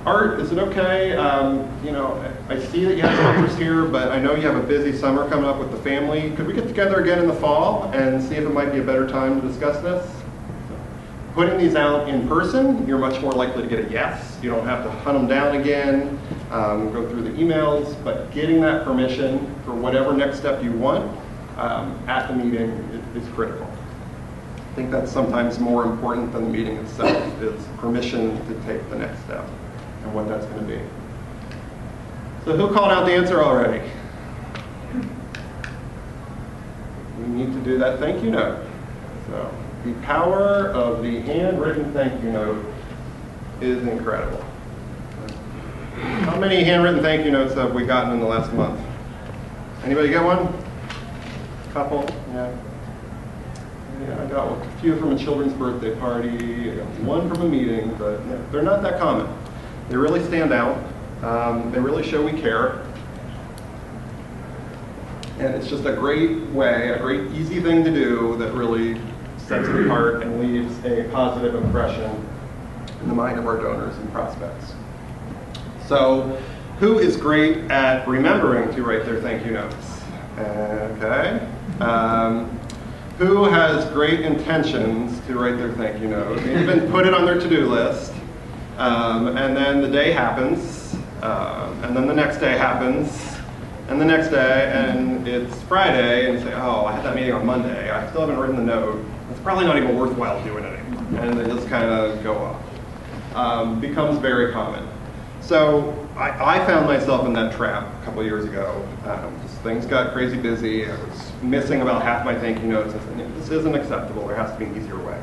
Art, is it okay? I see that you have some interest here, but I know you have a busy summer coming up with the family. Could we get together again in the fall and see if it might be a better time to discuss this? Putting these out in person, you're much more likely to get a yes. You don't have to hunt them down again, go through the emails, but getting that permission for whatever next step you want at the meeting is critical. I think that's sometimes more important than the meeting itself, is permission to take the next step and what that's going to be. So who called out the answer already? We need to do that thank you note. So the power of the handwritten thank you note is incredible. How many handwritten thank you notes have we gotten in the last month? Anybody get one? Couple? Yeah. Yeah, I got a few from a children's birthday party, I got one from a meeting, but yeah, they're not that common. They really stand out. They really show we care. And it's just a great way, a great easy thing to do that really sets it apart and leaves a positive impression in the mind of our donors and prospects. So, who is great at remembering to write their thank you notes? Okay. Who has great intentions to write their thank you note? They even put it on their to-do list. And then the day happens, and then the next day happens, and the next day, and it's Friday, and you say, oh, I had that meeting on Monday. I still haven't written the note. It's probably not even worthwhile doing it anymore. And they just kind of go off. Becomes very common. So I found myself in that trap a couple of years ago. Just things got crazy busy. I was missing about half my thank you notes. I said, this isn't acceptable. There has to be an easier way.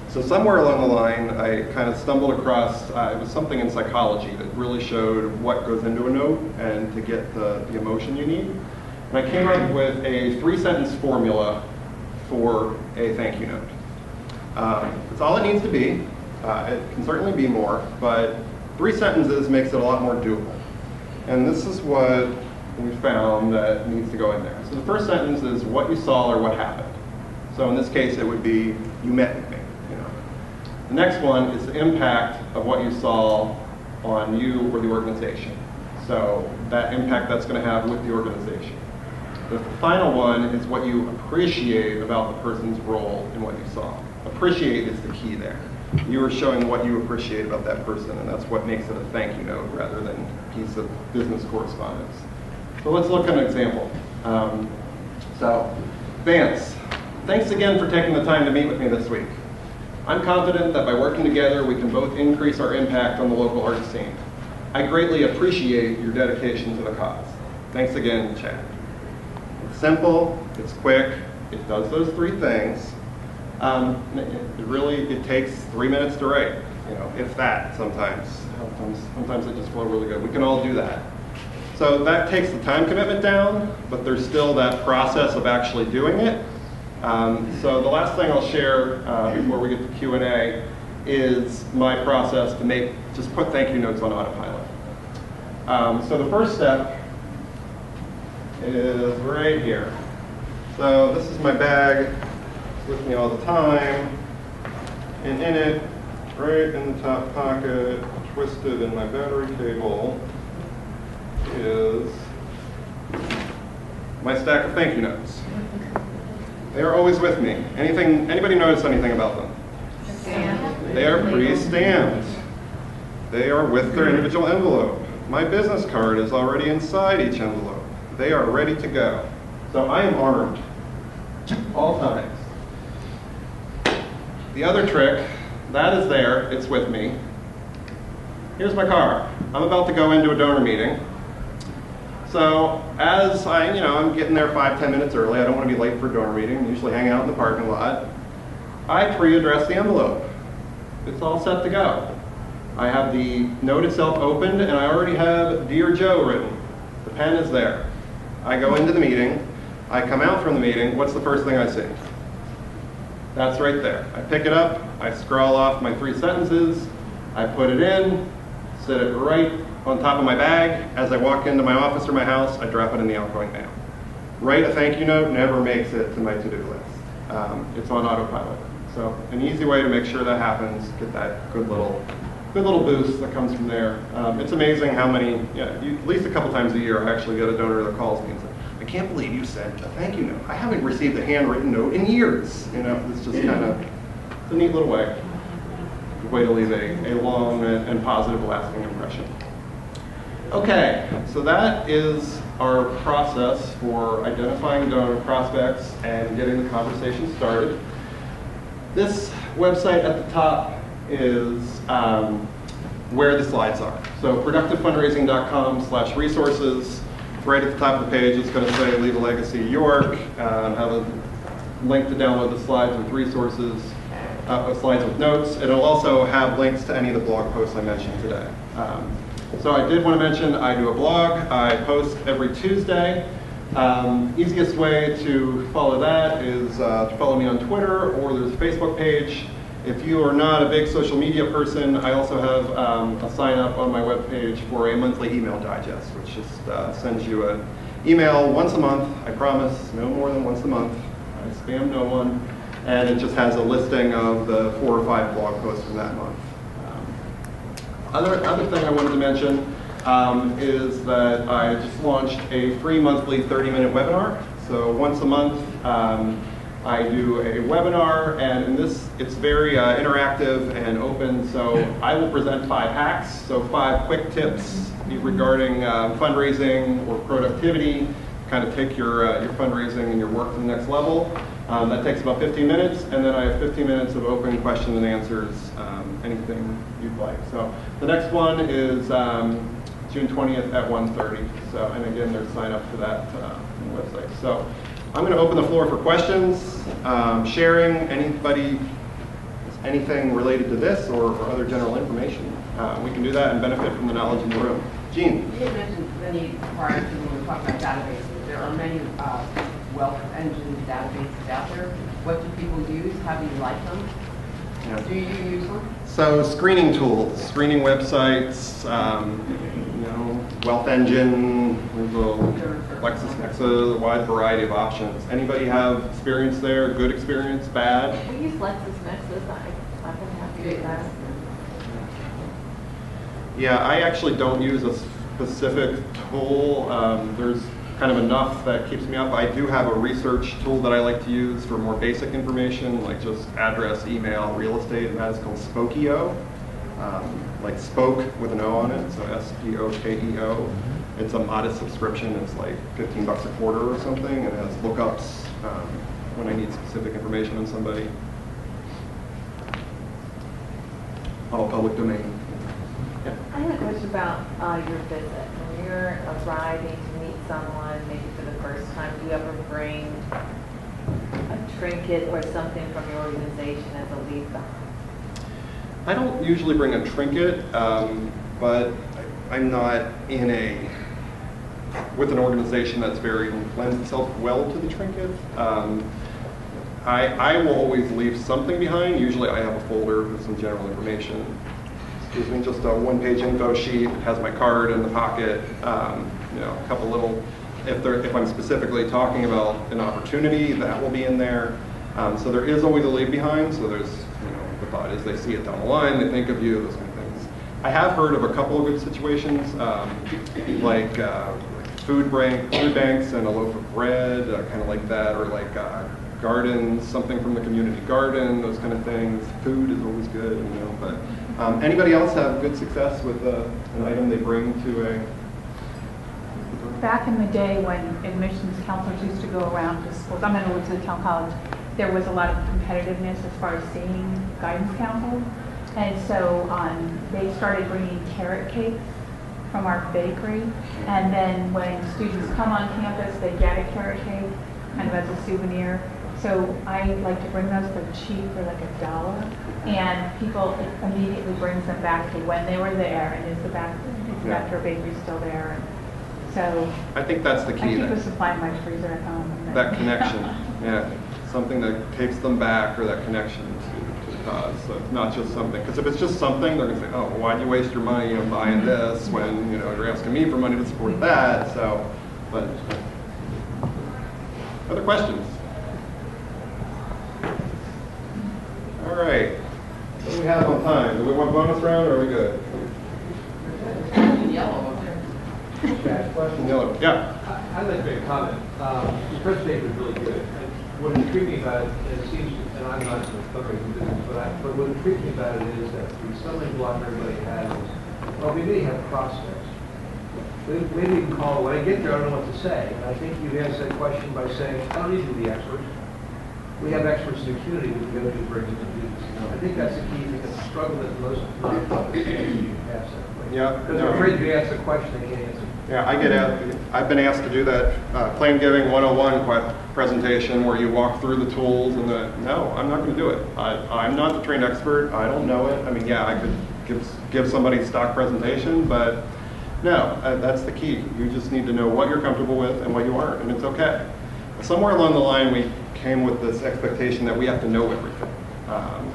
So somewhere along the line, I kind of stumbled across, it was something in psychology that really showed what goes into a note and to get the emotion you need. And I came up with a 3-sentence formula for a thank you note. It's all it needs to be. It can certainly be more, but 3 sentences makes it a lot more doable. And this is what we found that needs to go in there. So the first sentence is what you saw or what happened. So in this case, it would be, you met with me. The next one is the impact of what you saw on you or the organization. So that impact that's going to have with the organization. The final one is what you appreciate about the person's role in what you saw. Appreciate is the key there. You are showing what you appreciate about that person, and that's what makes it a thank you note rather than a piece of business correspondence. So let's look at an example. Vance, thanks again for taking the time to meet with me this week. I'm confident that by working together, we can both increase our impact on the local art scene. I greatly appreciate your dedication to the cause. Thanks again, Chad. It's simple, it's quick, it does those 3 things, It takes 3 minutes to write, if that sometimes. Sometimes it just flows really good. We can all do that. So that takes the time commitment down, but there's still that process of actually doing it. So the last thing I'll share before we get to Q&A is my process to just put thank you notes on autopilot. So the first step is right here. So this is my bag. It's with me all the time. And in it, right in the top pocket, twisted in my battery cable, is my stack of thank you notes. They are always with me. Anybody notice anything about them? Stamped. They are pre-stamped. They are with their individual envelope. My business card is already inside each envelope. They are ready to go. So I am armed, all times. The other trick, that is there, it's with me. Here's my car. I'm about to go into a donor meeting. So as I'm getting there 5-10 minutes early. I don't want to be late for a donor meeting. I usually hang out in the parking lot. I pre-address the envelope. It's all set to go. I have the note itself opened, and I already have Dear Joe written. The pen is there. I go into the meeting. I come out from the meeting. What's the first thing I see? That's right there. I pick it up. I scroll off my 3 sentences. I put it in, set it right on top of my bag. As I walk into my office or my house, I drop it in the outgoing mail. Write a thank you note never makes it to my to-do list. It's on autopilot. So an easy way to make sure that happens, get that good little boost that comes from there. It's amazing how many, at least a couple times a year, I actually get a donor that calls me and says, I can't believe you sent a thank you note. I haven't received a handwritten note in years. It's just kind of, it's a neat little way to leave a long and positive lasting impression. Okay, so that is our process for identifying donor prospects and getting the conversation started. This website at the top is where the slides are. So productivefundraising.com/resources. Right at the top of the page, it's going to say Leave a Legacy York. Have a link to download the slides with resources, slides with notes. It'll also have links to any of the blog posts I mentioned today. So I did want to mention I do a blog. I post every Tuesday. Easiest way to follow that is to follow me on Twitter, or there's a Facebook page. If you are not a big social media person, I also have a sign up on my webpage for a monthly email digest, which just sends you an email once a month. I promise, no more than once a month. I spam no one. And it just has a listing of the 4 or 5 blog posts from that month. Other thing I wanted to mention is that I just launched a free monthly 30-minute webinar. So once a month, I do a webinar, and in this, it's very interactive and open. So I will present 5 hacks, so 5 quick tips regarding fundraising or productivity, kind of take your fundraising and your work to the next level. That takes about 15 minutes, and then I have 15 minutes of open questions and answers, anything you'd like. So the next one is June 20th at 1:30. So, and again, there's sign up for that on the website. So I'm going to open the floor for questions, sharing, anything related to this or other general information. We can do that and benefit from the knowledge in the room. Jean. You had mentioned the need prior to when we were talking about databases. There are many wealth engine databases out there. What do people use? How do you like them? Yeah. Do you use them? So screening tools, screening websites, Wealth Engine, LexisNexis, a wide variety of options. Anybody have experience there? Good experience? Bad? We use LexisNexis. I've been happy with that. Yeah, I actually don't use a specific tool. There's kind of enough that keeps me up. I do have a research tool that I like to use for more basic information, like just address, email, real estate, and that is called Spokeo. Like Spoke with an O on it, so Spokeo. It's a modest subscription. It's like $15 a quarter or something, and it has lookups when I need specific information on somebody. All public domain. Yeah. I have a question about your visit. When you're arriving to meet someone, maybe for the first time, do you ever bring a trinket or something from your organization as a leave behind? I don't usually bring a trinket, but I'm not with an organization that's lends itself well to the trinket. I will always leave something behind. Usually I have a folder with some general information. Excuse me, just a one-page info sheet. It has my card in the pocket. A couple little, if I'm specifically talking about an opportunity, that will be in there. So there is always a leave behind. So there's, the thought is they see it down the line, they think of you, those kind of things. I have heard of a couple of good situations, like food banks and a loaf of bread, kind of like that, or like gardens, something from the community garden, those kind of things. Food is always good, but anybody else have good success with an item they bring to a... Back in the day when admissions counselors used to go around to schools, I'm going to look to the town college, there was a lot of competitiveness as far as seeing guidance counselors. And so they started bringing carrot cakes from our bakery. And then when students come on campus, they get a carrot cake kind of as a souvenir. So I like to bring those. They're cheap. They're like $1. And people, it immediately brings them back to when they were there. And is the Backdoor Bakery still there? And so I think that's the key. I keep a supply in my freezer at home. That connection, yeah. Something that takes them back, or that connection to the cause. So it's not just something, because if it's just something, they're going to say, oh, why'd you waste your money buying this when you're asking me for money to support that? So, but other questions? All right. What do we have on time? Do we want bonus round, or are we good? Yellow up there. Question yellow. Yeah. I'd like to make a comment. The presentation was really good. And what intrigued me about it, and it seems, and I'm not in the fundraising business, but what intrigued me about it is that the stumbling block everybody has is, well, we may have prospects. Maybe you can call, when I get there, I don't know what to say. And I think you've answered that question by saying, I don't need to be the expert. We have experts in the community we can go to bring to the I think that's the key, because the struggle that most nonprofits you ask that way. Yeah. Because they're afraid if you ask the question, they can't answer. Yeah, I've been asked to do that Plan Giving 101 presentation where you walk through the tools and no, I'm not going to do it. I'm not the trained expert. I don't know it. I mean, yeah, I could give somebody a stock presentation, but no, that's the key. You just need to know what you're comfortable with and what you aren't, and it's okay. Somewhere along the line, we came with this expectation that we have to know everything.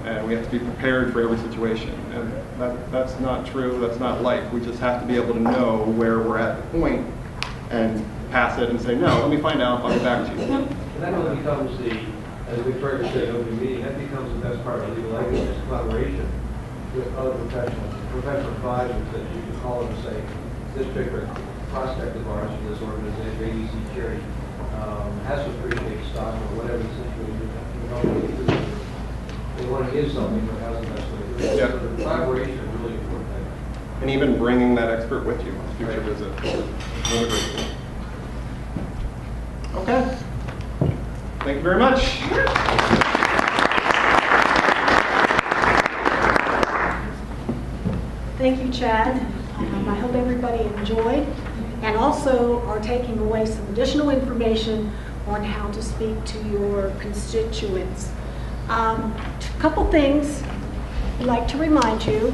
And we have to be prepared for every situation. And that's not true, that's not life. We just have to be able to know where we're at the point and pass it and say, no, let me find out, I'll get back to you. And that really becomes as Victoria said, open meeting, that becomes the best part of legal language, is collaboration with other professionals, professional advisors that you can call them and say, this particular prospect of ours from this organization, ABC Charity, has to appreciate stock or whatever the situation is. They want to give something, but how's the best way to do it? Yeah. So the collaboration is really important. And even bringing that expert with you on a future visit. Really great. Okay. Thank you very much. Thank you, Chad. I hope everybody enjoyed and also are taking away some additional information on how to speak to your constituents. A couple things I'd like to remind you.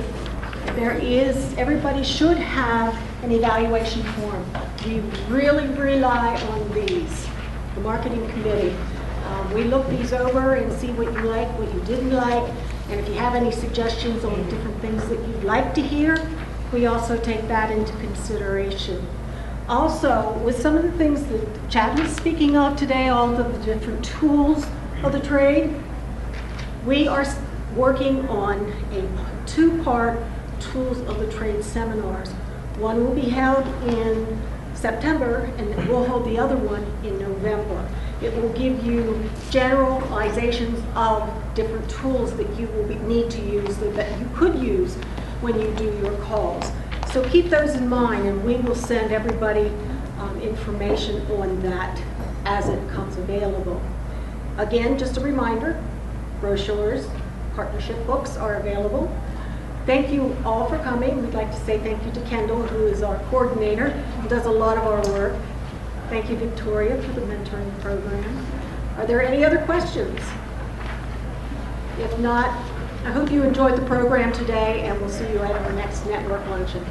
Everybody should have an evaluation form. We really rely on these, the marketing committee. We look these over and see what you like, what you didn't like, and if you have any suggestions on different things that you'd like to hear, we also take that into consideration. Also, with some of the things that Chad was speaking of today, all of the different tools of the trade, we are working on a two-part Tools of the Trade seminars. One will be held in September, and then we'll hold the other one in November. It will give you generalizations of different tools that you will need to use, that you could use when you do your calls. So keep those in mind, and we will send everybody information on that as it comes available. Again, just a reminder, brochures, partnership books are available. Thank you all for coming. We'd like to say thank you to Kendall, who is our coordinator and does a lot of our work. Thank you, Victoria, for the mentoring program. Are there any other questions? If not, I hope you enjoyed the program today, and we'll see you at our next network luncheon.